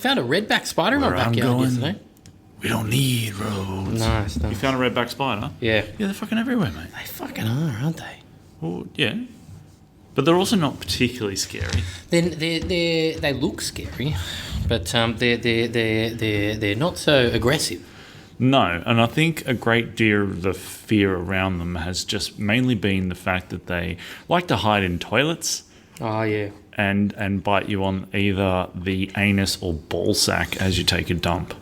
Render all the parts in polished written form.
found a redback spider in my Where I'm backyard going. yesterday. We don't need roads. Nice. You found a redback spider? Yeah. Yeah, they're fucking everywhere, mate. They fucking are, aren't they? Well, yeah. But they're also not particularly scary. They look scary, but they're not so aggressive. No, and I think a great deal of the fear around them has just mainly been the fact that they like to hide in toilets Oh yeah. and bite you on either the anus or ball sack as you take a dump.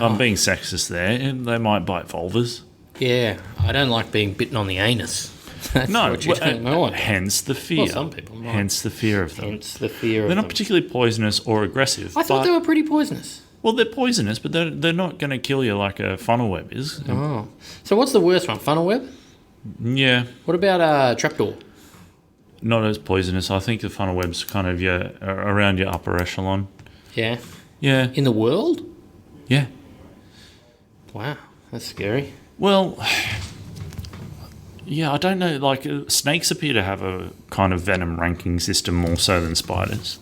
I'm being sexist there. And they might bite vulvas. Yeah, I don't like being bitten on the anus. That's No, what you don't know. hence the fear. Well, some people might. Hence the fear of them. Hence the fear of They're not them. particularly poisonous or aggressive. I thought but- they were pretty poisonous. Well, they're poisonous, but they're not going to kill you like a funnel web is. Oh. So what's the worst one? Funnel web? Yeah, What about trapdoor? not as poisonous. I think the funnel web's kind of around your upper echelon. Yeah. Yeah, In the world? yeah. Wow, that's scary. Well, yeah, I don't know. Like snakes appear to have a kind of venom ranking system more so than spiders.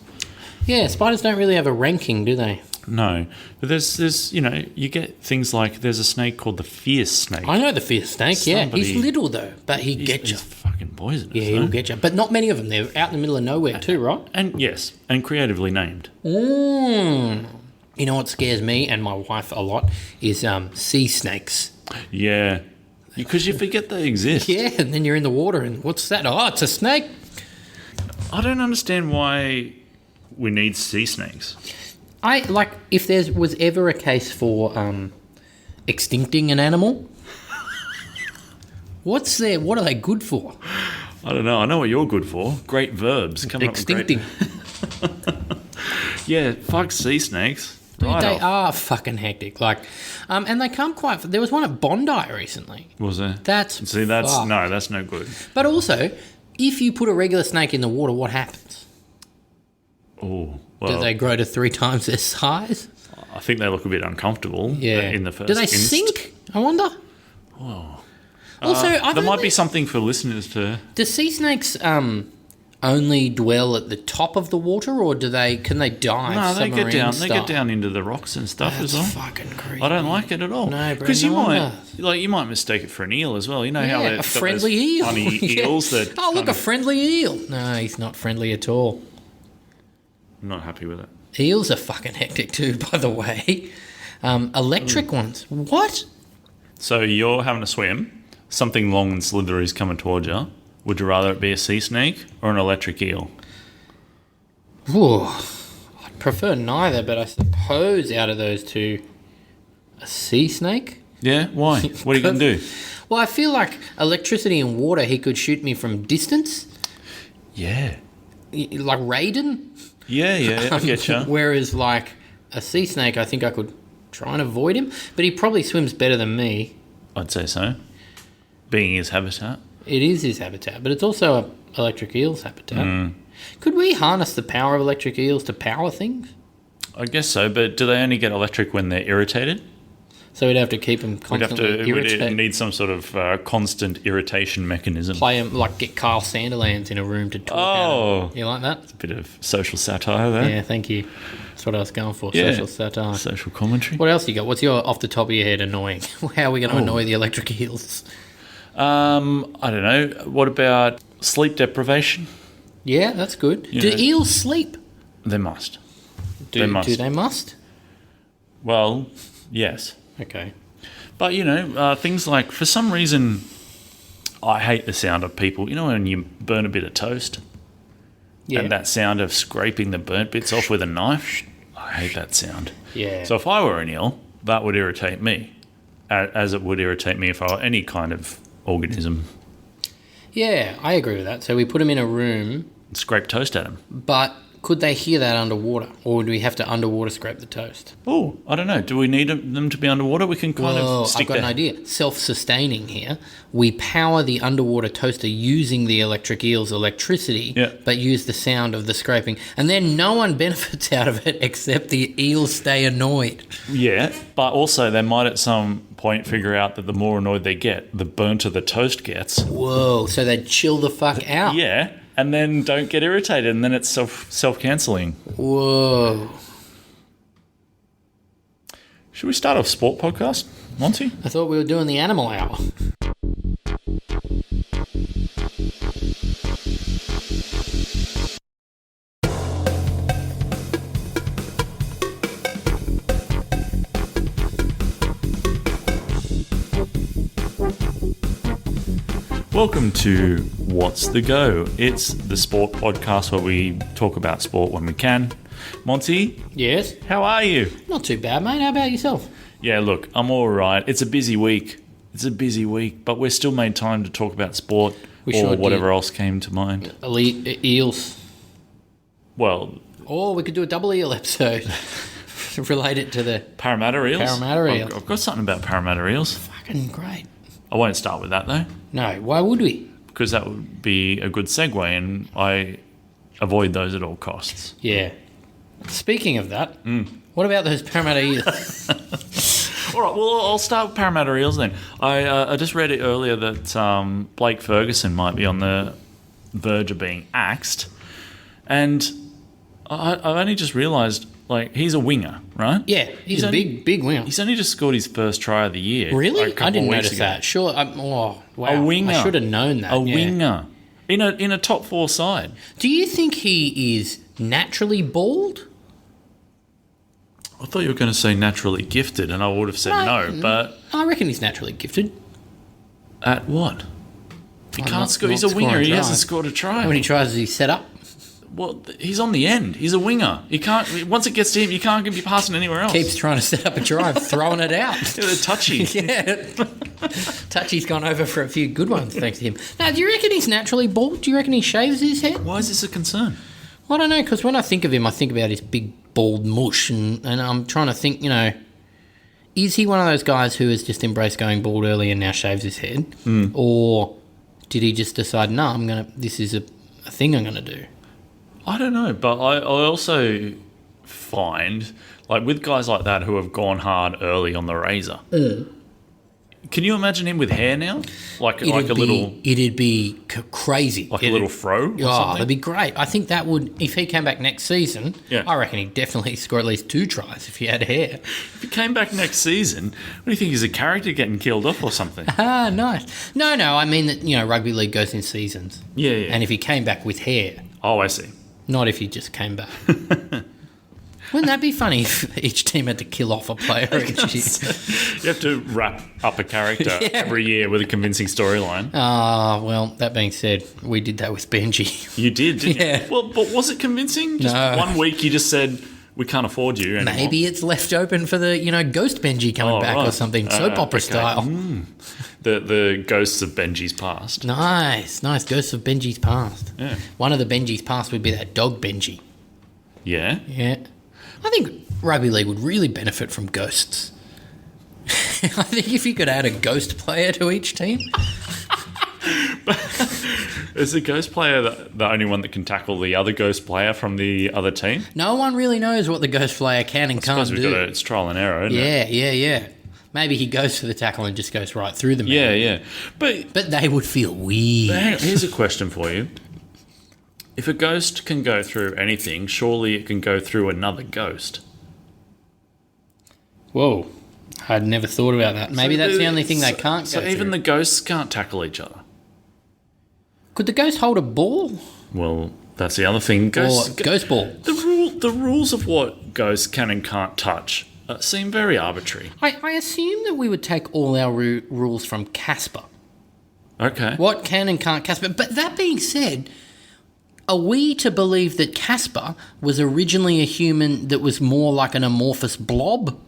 Yeah, spiders don't really have a ranking, do they? No, but there's you get things like there's a snake called the fierce snake. I know the fierce snake, yeah. He's Somebody- little, though, but he'd get you. He's fucking poisonous. Yeah, though. he'll get you. But not many of them. They're out in the middle of nowhere too, right? And yes, and creatively named. You know what scares me and my wife a lot is sea snakes. Yeah, because you forget they exist. Yeah, and then you're in the water and what's that? Oh, it's a snake. I don't understand why we need sea snakes. I like if there was ever a case for extincting an animal. What are they good for? I don't know. I know what you're good for. Great verbs. Coming Extincting. Up with great... Yeah, fuck sea snakes. Dude, Right they off. are fucking hectic. Like, and they come quite. There was one at Bondi recently. Was there? That's fucked. That's no good. But also, if you put a regular snake in the water, what happens? Oh, Do well, they grow to 3 times their size? I think they look a bit uncomfortable. Yeah. In the first. Do they inst. sink? I wonder. Also, I There don't might know- be something for listeners to. Do sea snakes only dwell at the top of the water, or can they dive? No, they get submarine down. They get style? down into the rocks and stuff That's as well. fucking creepy. I don't like it at all. No, bro, because you no one might you might mistake it for an eel as well. You know how Yeah, they've a got friendly those eel. funny Yeah. eels that. Oh, look, kind a of- friendly eel. No, he's not friendly at all. I'm not happy with it. Eels are fucking hectic too, by the way. Electric ones. What? So you're having a swim. Something long and slithery is coming towards you. Would you rather it be a sea snake or an electric eel? Whew. I'd prefer neither, but I suppose out of those two, a sea snake? Yeah. Why? What are you going to do? Well, I feel like electricity and water, he could shoot me from distance, Yeah. like Raiden. Yeah. I get you. Whereas, like, a sea snake, I think I could try and avoid him, but he probably swims better than me. I'd say so. Being his habitat. It is his habitat, but it's also a electric eel's habitat. Mm. Could we harness the power of electric eels to power things? I guess so, but do they only get electric when they're irritated? So we'd have to keep them We'd have constantly to irritated. we'd need some sort of constant irritation mechanism. Play him, like get Carl Sanderlands in a room to talk Oh. at him. You like that? Bit of social satire there. Yeah, thank you. That's what I was going for, Yeah. social satire. Social commentary. What else you got? What's your off the top of your head annoying? How are we going to annoy the electric eels? I don't know. What about sleep deprivation? Yeah, that's good. You Do know. eels sleep? They must. Do must. they must? Well, yes. Okay. But, things like, for some reason, I hate the sound of people. You know when you burn a bit of toast? Yeah. And that sound of scraping the burnt bits off with a knife? I hate that sound. Yeah. So if I were an eel, that would irritate me, as it would irritate me if I were any kind of organism. Yeah, I agree with that. So we put them in a room, Scrape toast at them. but could they hear that underwater? Or would we have to underwater scrape the toast? Oh, I don't know. Do we need them to be underwater? We can kind Well, of stick I've got an idea. Self-sustaining here. We power the underwater toaster using the electric eel's electricity, Yeah. but use the sound of the scraping. And then no one benefits out of it except the eels stay annoyed. Yeah, but also they might at some point figure out that the more annoyed they get, the burnt the toast gets. Whoa, so they'd chill the fuck out. Yeah, and then don't get irritated, and then it's self-cancelling. Whoa. Should we start off sport podcast, Monty? I thought we were doing the animal hour. Welcome to What's the Go? It's the sport podcast where we talk about sport when we can. Monty, Yes? how are you? Not too bad, mate. How about yourself? Yeah, look, I'm all right. It's a busy week. But we're still made time to talk about sport We or sure whatever did. else came to mind. Eels. Well, Or we could do a double eel episode. Relate it to the Parramatta eels. Parramatta eels. I've got something about Parramatta eels. fucking great. I won't start with that though, No, why would we? because that would be a good segue, and I avoid those at all costs. Yeah. Speaking of that, what about those Parramatta eels? All right, well, I'll start with Parramatta eels then. I just read it earlier that Blake Ferguson might be on the verge of being axed, and I only just realised, like, he's a winger, right? Yeah, he's a big winner. He's only just scored his first try of the year. Really? like, a couple I didn't of weeks notice ago. that. Sure. Wow. A winger. I should have known that. A yeah. winger in a top four side. Do you think he is naturally bald? I thought you were going to say naturally gifted, and I would have said no. But I reckon he's naturally gifted. at what? He I'm can't not- score. not He's a winger. scoring He hasn't tries. scored a try. How many tries has he set up? Well, he's on the end. He's a winger. He can't. Once it gets to him, you can't be passing anywhere else. Keeps trying to set up a drive, throwing it out. Yeah, they're touchy. Yeah. Touchy's gone over for a few good ones thanks to him. Now, do you reckon he's naturally bald? Do you reckon he shaves his head? Why is this a concern? I don't know, because when I think of him, I think about his big bald mush, and I'm trying to think, is he one of those guys who has just embraced going bald early and now shaves his head? Or did he just decide, no, this is a thing I'm going to do? I don't know, but I also find, like, with guys like that who have gone hard early on the razor, can you imagine him with hair now? It'd be crazy. A little fro or Oh, something? that'd be great. I think that would, if he came back next season, Yeah. I reckon he'd definitely score at least 2 tries if he had hair. If he came back next season, what do you think? He's a character getting killed off or something? Ah, nice. No, I mean that, rugby league goes in seasons. Yeah. And if he came back with hair, Oh, I see. not if he just came back. Wouldn't that be funny if each team had to kill off a player each year? You have to wrap up a character every year with a convincing storyline. Ah, well, that being said, we did that with Benji. You did, didn't Yeah. you? Well, but was it convincing? Just No. 1 week you just said, we can't afford you anymore. Maybe it's left open for the, Ghost Benji coming back or right. something, soap opera okay. style. The ghosts of Benji's past. Nice. Ghosts of Benji's past. Yeah. One of the Benji's past would be that dog Benji. Yeah? Yeah. I think rugby league would really benefit from ghosts. I think if you could add a ghost player to each team. Is the ghost player the only one that can tackle the other ghost player from the other team? No one really knows what the ghost player can and can't Because we've do. got it's trial and error, isn't it? Yeah. Maybe he goes for the tackle and just goes right through the man. Yeah. But But they would feel weird. hang on, here's a question for you. If a ghost can go through anything, surely it can go through another ghost. Whoa. I'd never thought about that. Maybe that's the only thing they can't go So even through. the ghosts can't tackle each other. Could the ghost hold a ball? Well, that's the other thing. Or ghost ball? The rules of what ghosts can and can't touch seem very arbitrary. I assume that we would take all our rules from Casper. Okay. What can and can't Casper? But that being said, are we to believe that Casper was originally a human that was more like an amorphous blob?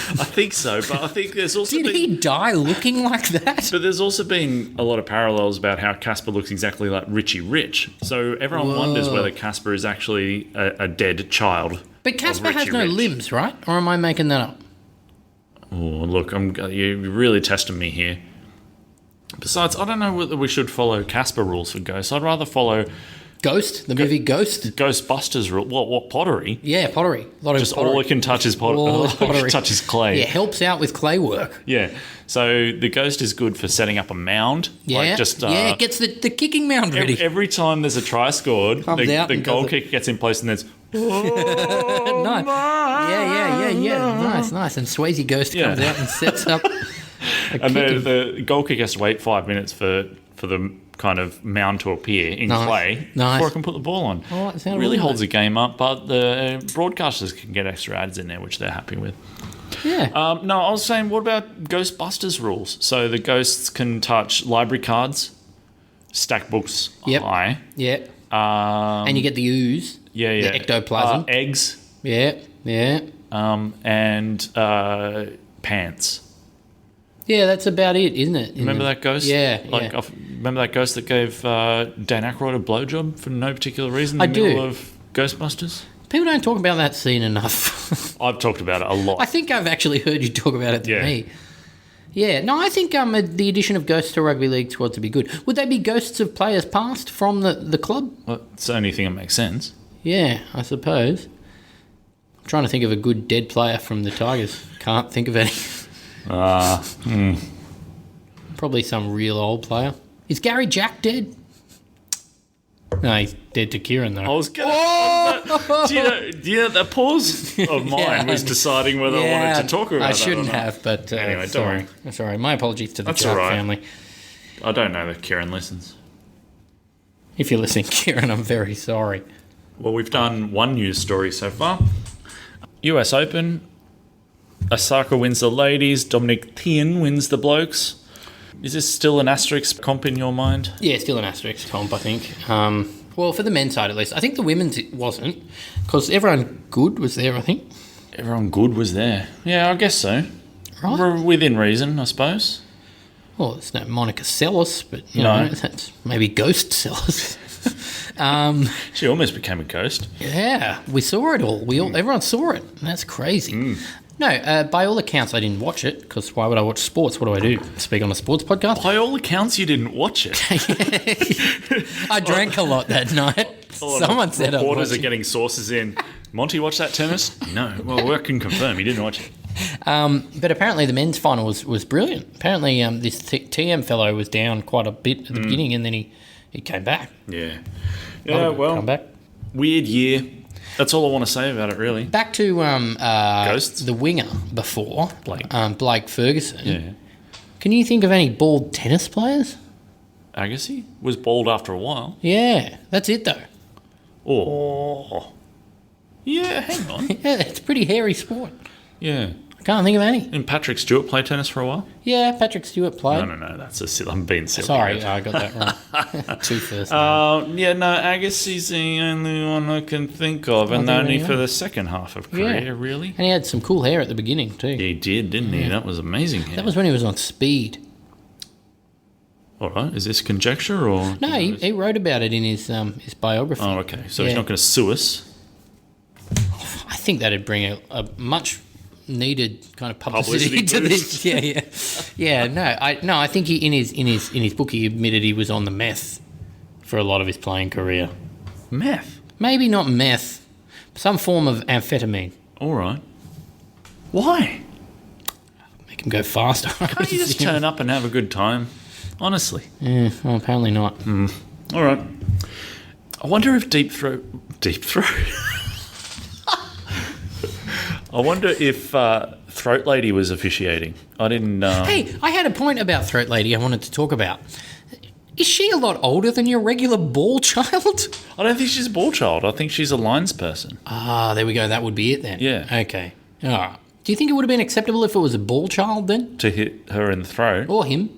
I think so, but I think there's also Did he die looking like that? But there's also been a lot of parallels about how Casper looks exactly like Richie Rich. So everyone wonders whether Casper is actually a dead child. But Casper has Richie no Rich. limbs, right? Or am I making that up? Oh, look, you're really testing me here. Besides, I don't know whether we should follow Casper rules for ghosts. I'd rather follow Ghost? The movie Ghost? Ghostbusters rule. What pottery? Yeah, pottery. A lot of Just pottery. all it can touch is All all the it can pottery. touch is clay. Yeah, helps out with clay work. Yeah. So the ghost is good for setting up a mound. Yeah, Like just, yeah, it gets the kicking mound ready. Every time there's a try scored, Comes out the and goal does it. kick gets in place and there's Nice. Yeah. Nice. And Swayze Ghost comes out and sets up. And the goal kick has to wait 5 minutes for the kind of mound to appear in play before I can put the ball on. Oh, it sounded really really holds the game up, but the broadcasters can get extra ads in there, which they're happy with. Yeah. No, I was saying, what about Ghostbusters rules? So the ghosts can touch library cards, stack books high. Yeah. And you get the ooze. Yeah. The ectoplasm. Eggs. Yeah. And pants. Yeah, that's about it, isn't it? Remember that ghost? Yeah. Remember that ghost that gave Dan Aykroyd a blowjob for no particular reason in the middle of Ghostbusters? People don't talk about that scene enough. I've talked about it a lot. I think I've actually heard you talk about it to me. Yeah, no, I think the addition of ghosts to rugby league squads would be good. Would they be ghosts of players past from the club? Well, it's the only thing that makes sense. Yeah, I suppose. I'm trying to think of a good dead player from the Tigers. Can't think of any. Probably some real old player. Is Gary Jack dead? No, he's dead to Kieran, though. I was going to... Do you know, that pause of mine was deciding whether I wanted to talk about that. I shouldn't have, but... anyway, sorry. Sorry, my apologies to the Jack family. I don't know that Kieran listens. If you're listening, Kieran, I'm very sorry. Well, we've done one news story so far. US Open. Osaka wins the ladies. Dominic Thiem wins the blokes. Is this still an asterisk comp in your mind? Yeah, still an asterisk comp, I think. Well, for the men's side at least. I think the women's it wasn't, because everyone good was there, I think. Everyone good was there. Yeah, I guess so. Right. Within reason, I suppose. Well, it's not Monica Seles, but you know, that's maybe Ghost Seles. She almost became a ghost. Yeah, we saw it all. Everyone saw it. That's crazy. No, by all accounts, I didn't watch it, because why would I watch sports? What do? Speak on a sports podcast? By all accounts, you didn't watch it. I drank a lot that night. Someone said I reporters are getting sources in. Monty watched that tennis? No. Well, I can confirm he didn't watch it. But apparently the men's final was brilliant. Apparently this TM fellow was down quite a bit at the beginning, and then he came back. Yeah. Yeah, well, come back. Weird year. That's all I want to say about it, really. Back to Ghosts? the winger before, Blake Ferguson. Yeah. Can you think of any bald tennis players? Agassi was bald after a while. Yeah, that's it though. Oh. Yeah, hang on. Yeah, it's a pretty hairy sport. Yeah. I can't think of any. Didn't Patrick Stewart play tennis for a while? Yeah, Patrick Stewart played. No, that's I'm being silly. Sorry, I got that wrong. Two first. Yeah, no, Agassi's the only one I can think of, and only for the second half of career, really. And he had some cool hair at the beginning too. He did, didn't he? That was amazing hair. That was when he was on speed. All right, is this conjecture or...? No, he wrote about it in his biography. Oh, okay. So he's not going to sue us? I think that'd bring a much needed kind of publicity to this. Yeah. No. I think he in his book he admitted he was on the meth for a lot of his playing career. Meth? Maybe not meth, some form of amphetamine. All right. Why? Make him go faster. Can't you just turn up and have a good time? Honestly. Yeah. Well, apparently not. All right. I wonder if Deep Throat. I wonder if Throat Lady was officiating. I didn't... Hey, I had a point about Throat Lady I wanted to talk about. Is she a lot older than your regular ball child? I don't think she's a ball child. I think she's a lines person. Ah, there we go. That would be it then. Yeah. Okay. All right. Do you think it would have been acceptable if it was a ball child then? To hit her in the throat? Or him?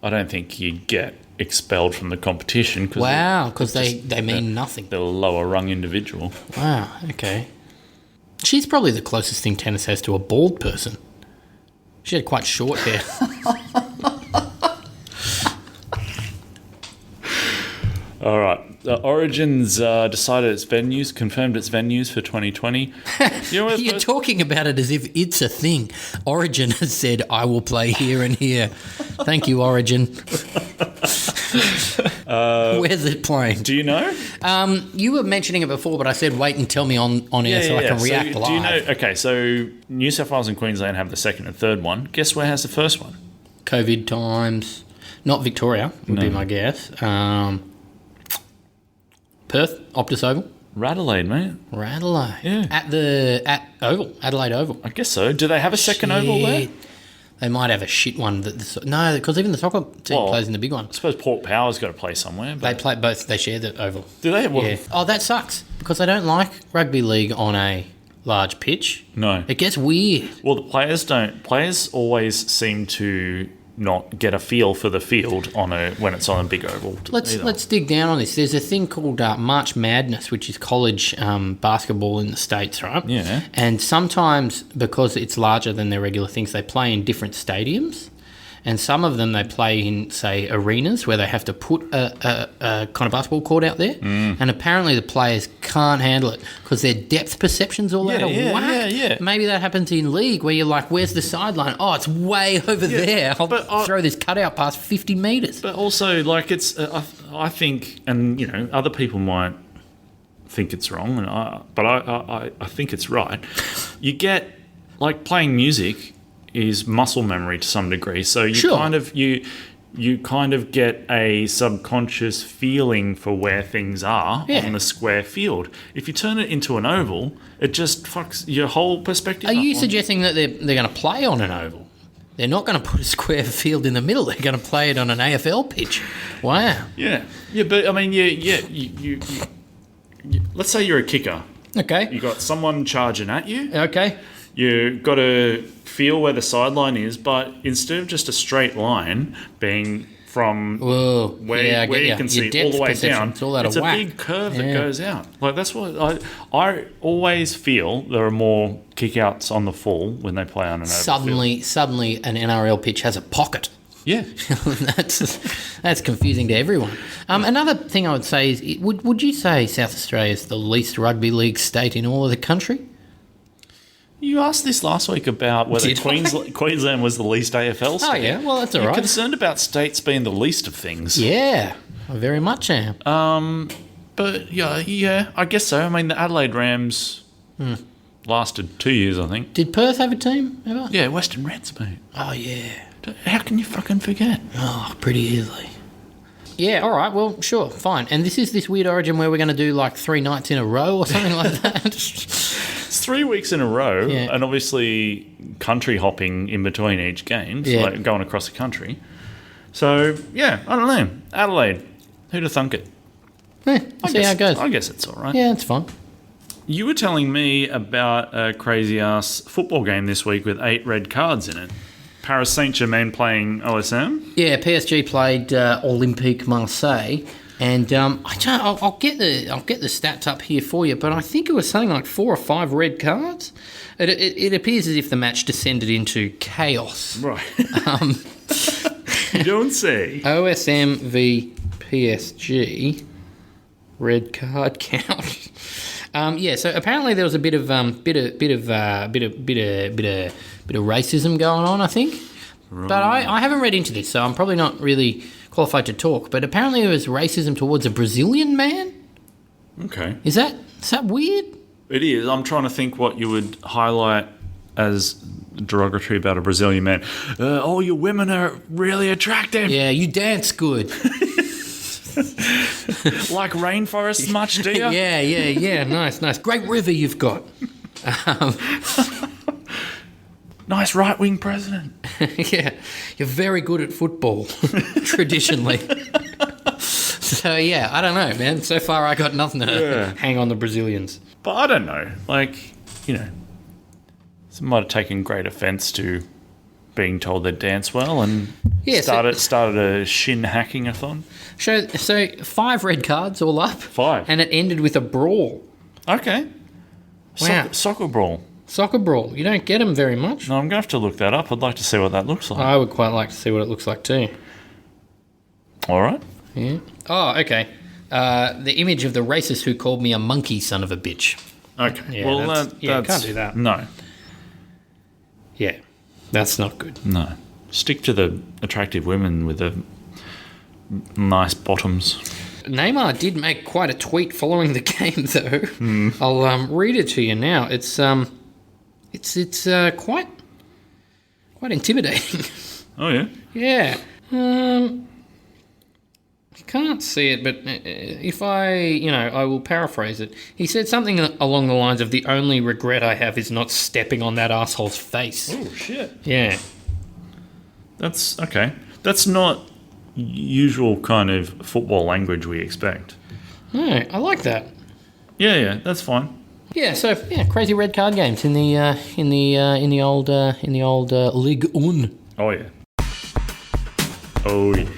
I don't think you'd get expelled from the competition. Because they mean nothing. They're a lower rung individual. Wow, okay. She's probably the closest thing tennis has to a bald person. She had quite short hair. All right. Origin's decided its venues, confirmed its venues for 2020. You're talking about it as if it's a thing. Origin has said, I will play here and here. Thank you, Origin. Where's it playing? Do you know? You were mentioning it before, but I said wait and tell me on air so I can react live. Do you know? Okay, so New South Wales and Queensland have the second and third one. Guess where has the first one? COVID times. Not Victoria would be my guess. Perth, Optus Oval. Adelaide, mate. Adelaide. Yeah. At Oval, Adelaide Oval. I guess so. Do they have a second oval there? Shit. They might have a shit one. No, because even the soccer team plays in the big one. I suppose Port Power's got to play somewhere. They play both. They share the oval. Do they? Well, Yeah. Oh, that sucks because I don't like rugby league on a large pitch. No. It gets weird. Well, the players don't. Players always seem to not get a feel for the field when it's on a big oval. Let's dig down on this. There's a thing called March Madness, which is college basketball in the States, right? Yeah. And sometimes, because it's larger than their regular things, they play in different stadiums. And some of them they play in, say, arenas where they have to put a kind of basketball court out there. And apparently the players can't handle it because their depth perception's all out of whack. Yeah. Maybe that happens in league where you're like, where's the sideline? Oh, it's way over there. I'll throw this cutout past 50 metres. But also, like, it's I think, and other people might think it's wrong, but I think it's right. You get, like, playing music is muscle memory to some degree, so you kind of get a subconscious feeling for where things are on the square field. If you turn it into an oval, it just fucks your whole perspective. Are you suggesting that they're going to play on an oval? They're not going to put a square field in the middle. They're going to play it on an AFL pitch. Wow. Yeah, but I mean, you let's say you're a kicker. Okay. You got someone charging at you. Okay. You got to feel where the sideline is, but instead of just a straight line being from where you can see all the way down, it's a big curve that goes out. Like, that's what I always feel there are more kickouts on the full when they play on an oval field. Suddenly an NRL pitch has a pocket. Yeah. That's confusing to everyone. Another thing I would say is, would you say South Australia is the least rugby league state in all of the country? You asked this last week about whether Queensland was the least AFL state. Oh, yeah. Well, that's all right. You're concerned about states being the least of things. Yeah, I very much am. But, yeah, I guess so. I mean, the Adelaide Rams lasted 2 years, I think. Did Perth have a team ever? Yeah, Western Reds, mate. Oh, yeah. How can you fucking forget? Oh, pretty easily. Yeah, all right, well, sure, fine. And this is this weird origin where we're going to do like 3 nights in a row or something like that? It's 3 weeks in a row, and obviously country hopping in between each game, like going across the country. So, yeah, I don't know. Adelaide, who'd have thunk it? See how it goes. I guess it's all right. Yeah, it's fine. You were telling me about a crazy-ass football game this week with 8 red cards in it. Paris Saint-Germain playing OSM? Yeah, PSG played Olympique Marseille, and I'll get the stats up here for you, but I think it was something like 4 or 5 red cards. It appears as if the match descended into chaos. Right. You don't say. OSM v PSG red card count. So apparently there was a bit of racism going on, I think. Right. But I haven't read into this, so I'm probably not really qualified to talk. But apparently there was racism towards a Brazilian man. Okay. Is that weird? It is. I'm trying to think what you would highlight as derogatory about a Brazilian man. Oh, your women are really attractive. Yeah, you dance good. Like rainforests much, do you? Yeah. Nice. Great river you've got. Nice right-wing president. Yeah, you're very good at football, traditionally. So, yeah, I don't know, man. So far, I got nothing to hang on the Brazilians. But I don't know. Like, some might have taken great offence to being told they dance well and started a shin hacking-a-thon. So 5 red cards all up. 5. And it ended with a brawl. Okay. Wow. Soccer brawl. Soccer brawl. You don't get them very much. No, I'm going to have to look that up. I'd like to see what that looks like. I would quite like to see what it looks like too. All right. Yeah. Oh, okay. The image of the racist who called me a monkey son of a bitch. Okay. Yeah, well, that's can't do that. No. Yeah. That's not good. No. Stick to the attractive women with the nice bottoms. Neymar did make quite a tweet following the game, though. I'll read it to you now. It's quite intimidating. Oh yeah. Yeah. can't see it, but if I will paraphrase it. He said something along the lines of, the only regret I have is not stepping on that asshole's face. Oh, shit. Yeah. That's okay. That's not usual kind of football language we expect. No, I like that. Yeah, that's fine. Yeah, so crazy red card games in the old Ligue 1. Oh yeah. Oh yeah.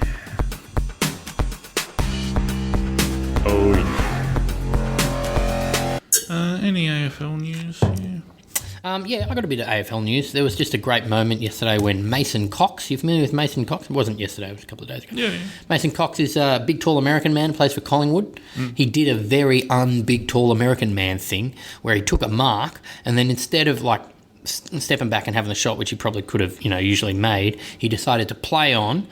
Oh yeah. Any AFL news? Yeah. I got a bit of AFL news. There was just a great moment yesterday when Mason Cox, you familiar with Mason Cox? It wasn't yesterday, it was a couple of days ago. Yeah. Mason Cox is a big, tall American man, plays for Collingwood. He did a very un-big, tall American man thing where he took a mark and then instead of like stepping back and having the shot, which he probably could have, usually made, he decided to play on,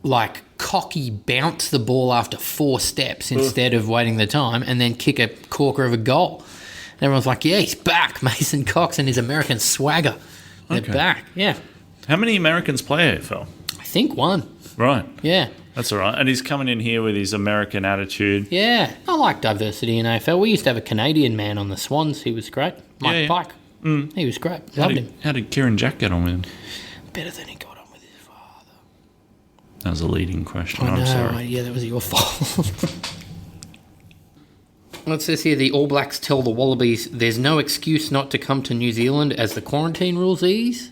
like cocky bounce the ball after 4 steps instead of waiting the time and then kick a corker of a goal. And everyone's like, yeah, he's back, Mason Cox and his American swagger. They're back, yeah. How many Americans play AFL? I think 1. Right. Yeah. That's all right. And he's coming in here with his American attitude. Yeah. I like diversity in AFL. We used to have a Canadian man on the Swans. He was great. Mike Pike. He was great. Loved him. How did Kieran Jack get on with him? Better than he got on with his father. That was a leading question. I'm sorry. Yeah, that was your fault. It says here, the All Blacks tell the Wallabies there's no excuse not to come to New Zealand as the quarantine rules ease.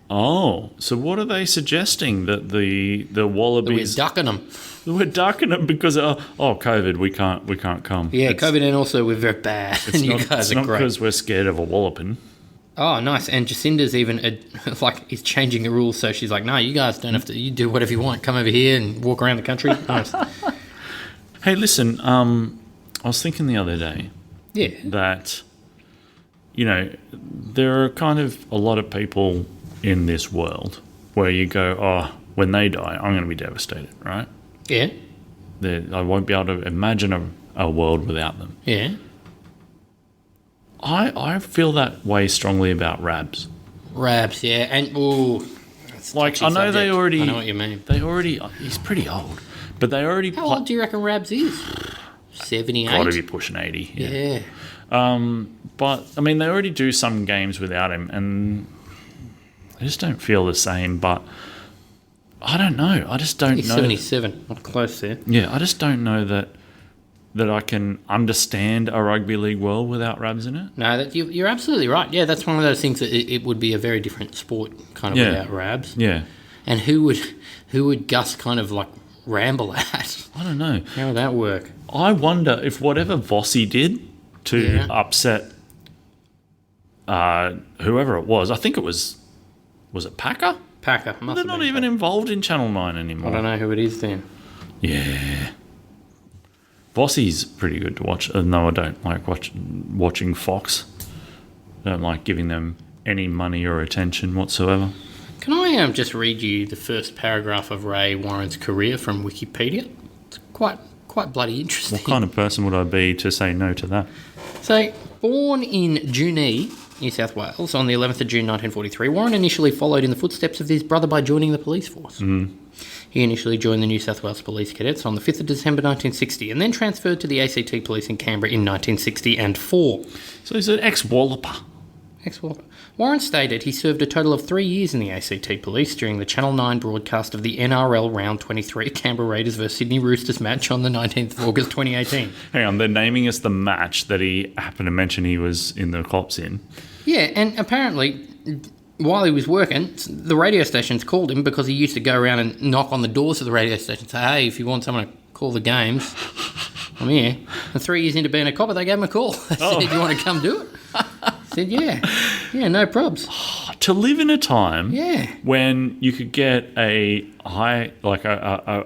Oh, so what are they suggesting? That the Wallabies... We're ducking them. We're ducking them because, COVID, we can't come. Yeah, COVID, and also we're very bad. It's you not, guys it's are not great. because we're scared of a walloping. Oh, nice. And Jacinda's even, is changing the rules, so she's like, no, you guys don't have to, you do whatever you want. Come over here and walk around the country. Nice. Hey, listen, I was thinking the other day that, there are kind of a lot of people in this world where you go, when they die, I'm going to be devastated, right? Yeah. I won't be able to imagine a world without them. Yeah. I feel that way strongly about Rabs. Rabs, yeah. And, like, I know subject. they already... I know what you mean. He's pretty old. But they already... How old do you reckon Rabs is? 78? Got to be pushing 80. Yeah. But, I mean, they already do some games without him, and I just don't feel the same, but I don't know. I just don't know. He's 77. Not close there. Yeah, I just don't know that I can understand a rugby league world without Rabs in it. No, you're absolutely right. Yeah, that's one of those things that it would be a very different sport kind of without Rabs. Yeah. And who would Gus kind of like ramble at? I don't know. How would that work? I wonder if whatever Vossi did to upset whoever it was, I think it was it Packer? Packer. They're not even involved in Channel 9 anymore. I don't know who it is then. Yeah. Vossi's pretty good to watch, though I don't like watching Fox. I don't like giving them any money or attention whatsoever. Can I just read you the first paragraph of Ray Warren's career from Wikipedia? It's quite bloody interesting. What kind of person would I be to say no to that? So, born in Junee, New South Wales, on the 11th of June 1943, Warren initially followed in the footsteps of his brother by joining the police force. He initially joined the New South Wales Police Cadets on the 5th of December 1960 and then transferred to the ACT Police in Canberra in 1960 and 4. So he's an ex-walloper. Warren stated he served a total of 3 years in the ACT Police during the Channel 9 broadcast of the NRL Round 23 Canberra Raiders vs Sydney Roosters match on the 19th of August 2018. Hang on, they're naming us the match that he happened to mention he was in the cops in. Yeah, and apparently, while he was working, the radio stations called him because he used to go around and knock on the doors of the radio station and say, hey, if you want someone to call the games, I'm here. And 3 years into being a copper, they gave him a call. They said, you want to come do it? I said, yeah. Yeah, no probs. To live in a time Yeah. when you could get a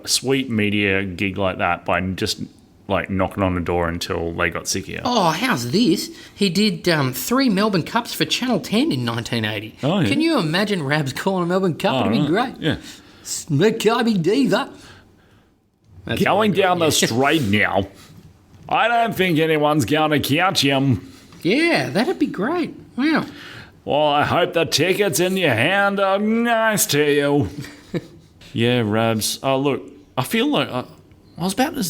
sweet media gig like that by just like knocking on the door until they got sick of you. Oh, how's this? He did 3 Melbourne Cups for Channel 10 in 1980. Oh, yeah. Can you imagine Rabs calling a Melbourne Cup? It'd be great. Yeah. Maccabi Diva. That's Going down the straight now. I don't think anyone's going to catch him. Yeah, that'd be great. Wow. Well, I hope the tickets in your hand are nice to you. Yeah, Rabs. Oh, look, I feel like I was about to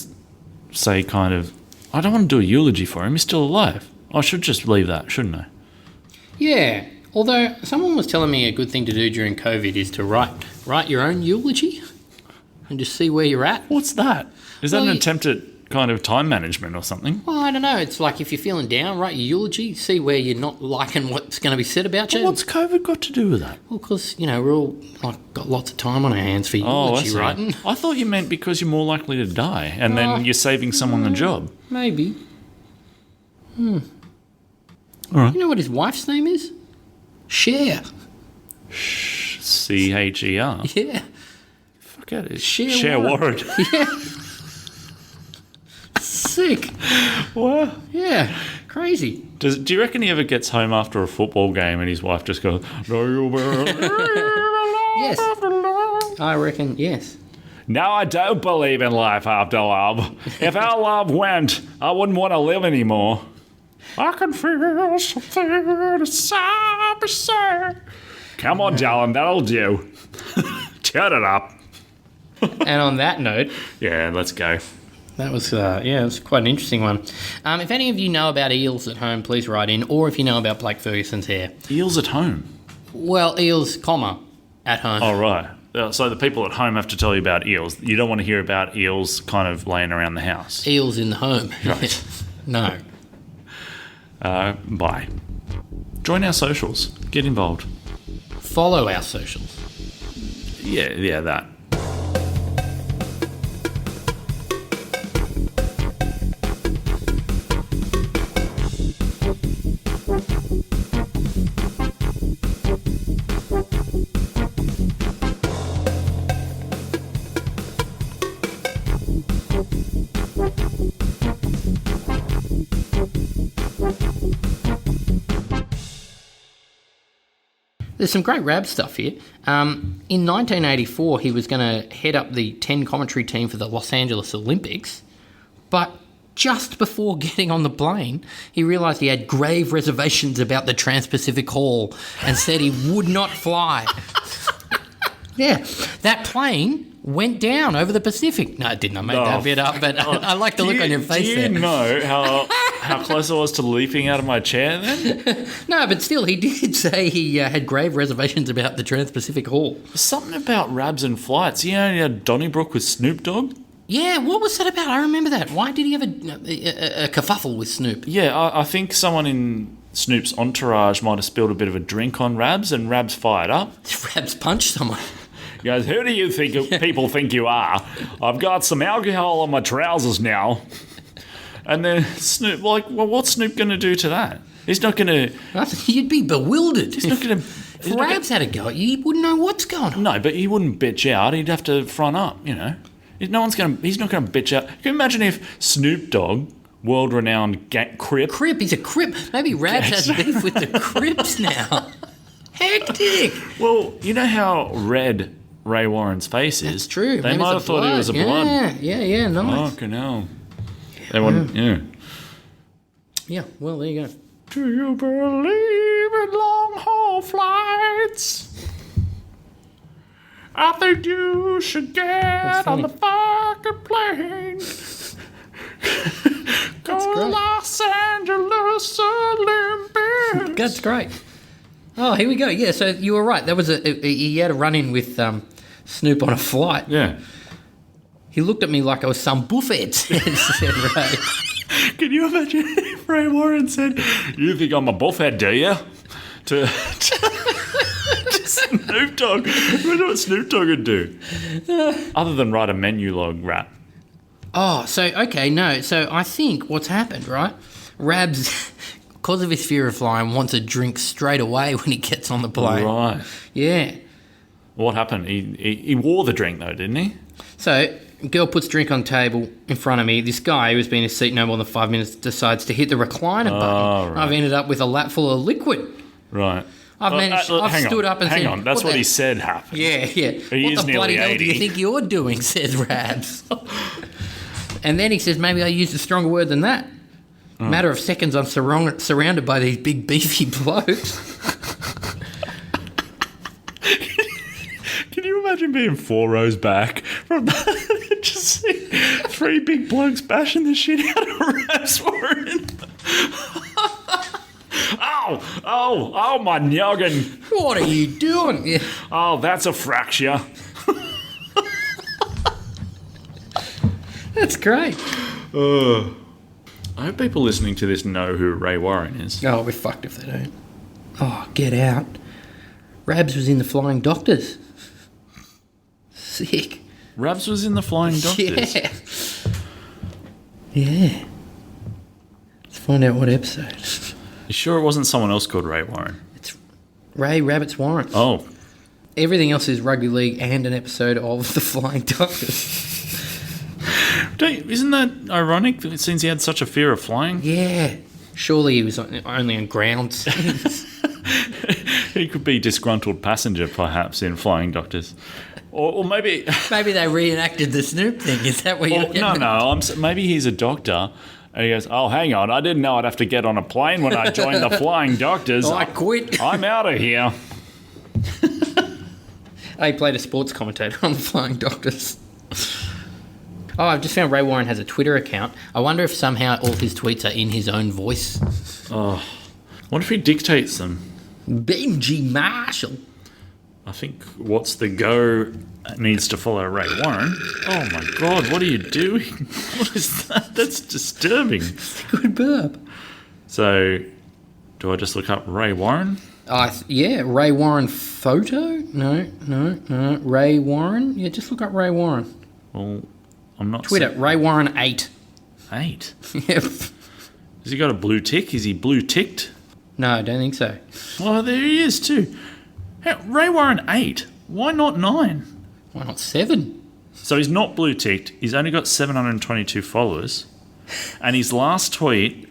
say kind of, I don't want to do a eulogy for him. He's still alive. I should just leave that, shouldn't I? Yeah. Although someone was telling me a good thing to do during COVID is to write your own eulogy and just see where you're at. What's that? Is that Well, an attempt at kind of time management or something? Well, I don't know. It's like if you're feeling down, write your eulogy, see where you're not liking what's going to be said about you. What's COVID got to do with that? Well, because, we're all got lots of time on our hands for I eulogy see. writing. I thought you meant because you're more likely to die and then you're saving someone a job. Maybe. All right. You know what his wife's name is? Cher. CHER. Yeah. Fuck out of it. Cher Warren. Yeah. Sick. Wow. Yeah. Crazy. Do you reckon he ever gets home after a football game and his wife just goes, "No, you will." Yes. I reckon, yes. No, I don't believe in life after love. If our love went, I wouldn't want to live anymore. I can feel something inside me say. Come on, darling, that'll do. Turn it up. And on that note, Yeah, let's go. that was, it was quite an interesting one. If any of you know about eels at home, please write in, or if you know about Blake Ferguson's hair. Eels at home. Well, eels, at home. Oh, right. So the people at home have to tell you about eels. You don't want to hear about eels kind of laying around the house. Eels in the home. Right. No. Bye. Join our socials. Get involved. Follow our socials. Yeah, that. There's some great Rab stuff here. In 1984, he was going to head up the 10 commentary team for the Los Angeles Olympics, but just before getting on the plane, he realised he had grave reservations about the Trans-Pacific Hall and said he would not fly. Yeah, that plane went down over the Pacific. No, it didn't. I made that bit up, but I like the look on your face there. Do you know how close I was to leaping out of my chair then? No, but still, he did say he had grave reservations about the Trans-Pacific Hall. Something about Rabs and flights. You know, you had Donnybrook with Snoop Dogg? Yeah, what was that about? I remember that. Why did he have a kerfuffle with Snoop? Yeah, I think someone in Snoop's entourage might have spilled a bit of a drink on Rabs, and Rabs fired up. Rabs punched someone. He goes, "Who do you think people think you are? I've got some alcohol on my trousers now." And then Snoop, well, what's Snoop going to do to that? He's not going to... You'd be bewildered. He's not going to... If Rabs had a go at you, he wouldn't know what's going on. No, but he wouldn't bitch out. He'd have to front up, you know. He's not going to bitch out. Can you imagine if Snoop Dogg, world-renowned Crip... Crip, he's a Crip. Maybe Rabs has beef with the Crips now. Hectic. Well, you know how red Ray Warren's face is? That's true. They might have thought he was a blood. Yeah, nice. Fucking hell. They want, yeah. Yeah, well, there you go. Do you believe in long-haul flights? I think you should get on the fucking plane. Go to Los Angeles Olympics. That's great. Oh, here we go. Yeah, so you were right. That was he had a run-in with Snoop on a flight. Yeah. He looked at me like I was some buffet, said Ray. Can you imagine if Ray Warren said, "You think I'm a buffhead, do you?" To Snoop Dogg. Imagine what Snoop Dogg would do. Other than write a menu log rap. Oh, so I think what's happened, right? Rabs, because of his fear of flying, wants a drink straight away when he gets on the plane. Right. Yeah. What happened? He wore the drink though, didn't he? So, girl puts drink on table in front of me. This guy, who's been in his seat no more than 5 minutes, decides to hit the recliner button. Right. I've ended up with a lap full of liquid. I've stood up and hang said... on, that's what he said happened. Yeah. He What is the nearly bloody hell 80. do you think you're doing, says Rabs. And then he says, maybe I used a stronger word than that. Matter of seconds, I'm surrounded by these big beefy blokes. Can you imagine being 4 rows back? from that. Just see 3 big blokes bashing the shit out of Rabs Warren. Oh, my noggin. What are you doing? Yeah. Oh, that's a fracture. That's great. I hope people listening to this know who Ray Warren is. Oh, we're fucked if they don't. Oh, get out. Rabs was in the Flying Doctors. Sick. Rabs was in the Flying Doctors. Yeah. Yeah. Let's find out what episode. You sure it wasn't someone else called Ray Warren? It's Ray Rabbits Warren. Oh. Everything else is rugby league and an episode of the Flying Doctors. Isn't that ironic since he had such a fear of flying? Yeah. Surely he was only on ground scenes. He could be disgruntled passenger, perhaps, in Flying Doctors. Or maybe... Maybe they reenacted the Snoop thing. Is that what you're getting at? No. Maybe he's a doctor, and he goes, oh, hang on, I didn't know I'd have to get on a plane when I joined the Flying Doctors. I quit. I'm out of here. He played a sports commentator on the Flying Doctors. Oh, I've just found Ray Warren has a Twitter account. I wonder if somehow all his tweets are in his own voice. Oh, what if he dictates them? Benji Marshall. I think What's the Go needs to follow Ray Warren. Oh my God, what are you doing? What is that? That's disturbing. Good burp. So, do I just look up Ray Warren? Yeah, Ray Warren photo? No. Ray Warren? Yeah, just look up Ray Warren. Well, I'm not... Twitter, Ray Warren 8. 8? Yep. Has he got a blue tick? Is he blue ticked? No, I don't think so. Oh, there he is too. Hey, Ray Warren 8. Why not 9? Why not 7? So he's not blue ticked. He's only got 722 followers. And his last tweet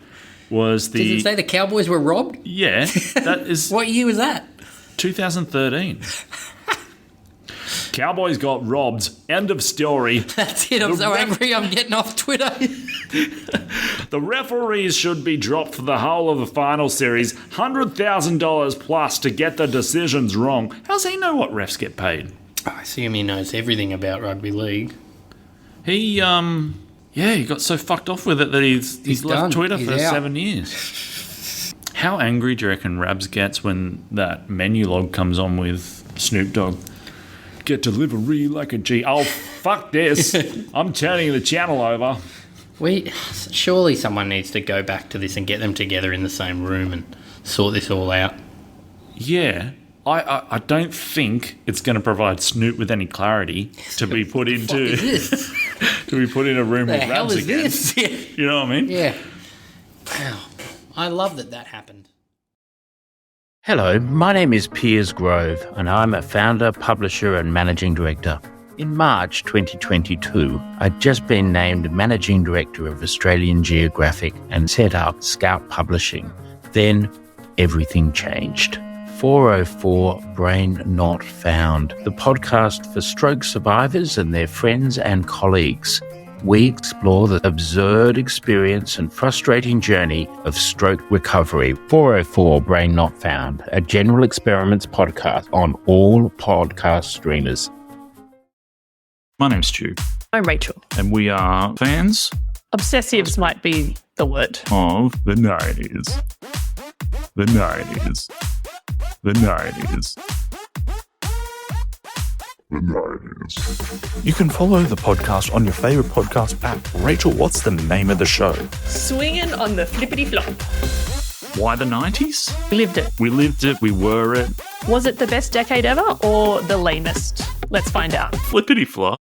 was the... Does it say the Cowboys were robbed? Yeah, that is... What year was that? 2013. Cowboys got robbed. End of story. That's it. I'm so angry I'm getting off Twitter. The referees should be dropped for the whole of the final series. $100,000 plus to get the decisions wrong. How does he know what refs get paid? I assume he knows everything about rugby league. He got so fucked off with it that he's left done. Twitter He's for out. 7 years. How angry do you reckon Rabs gets when that menu log comes on with Snoop Dogg? Get delivery like a G. Oh, fuck this. I'm turning the channel over. Surely someone needs to go back to this and get them together in the same room and sort this all out. Yeah. I don't think it's going to provide Snoop with any clarity to be put into to be put in a room with Rabs again. This? Yeah. You know what I mean? Yeah. Wow. I love that happened. Hello, my name is Piers Grove, and I'm a founder, publisher, and managing director. In March 2022, I'd just been named managing director of Australian Geographic and set up Scout Publishing. Then everything changed. 404 Brain Not Found, the podcast for stroke survivors and their friends and colleagues. We explore the absurd experience and frustrating journey of stroke recovery. 404 Brain Not Found, a general experiments podcast on all podcast streamers. My name's Stu. I'm Rachel. And we are fans Obsessives might be the word. of the 90s. The 90s. The 90s. The 90s. You can follow the podcast on your favourite podcast app. Rachel, what's the name of the show? Swinging on the flippity flop. Why the 90s? We lived it. We lived it, we were it. Was it the best decade ever or the lamest? Let's find out. Flippity flop.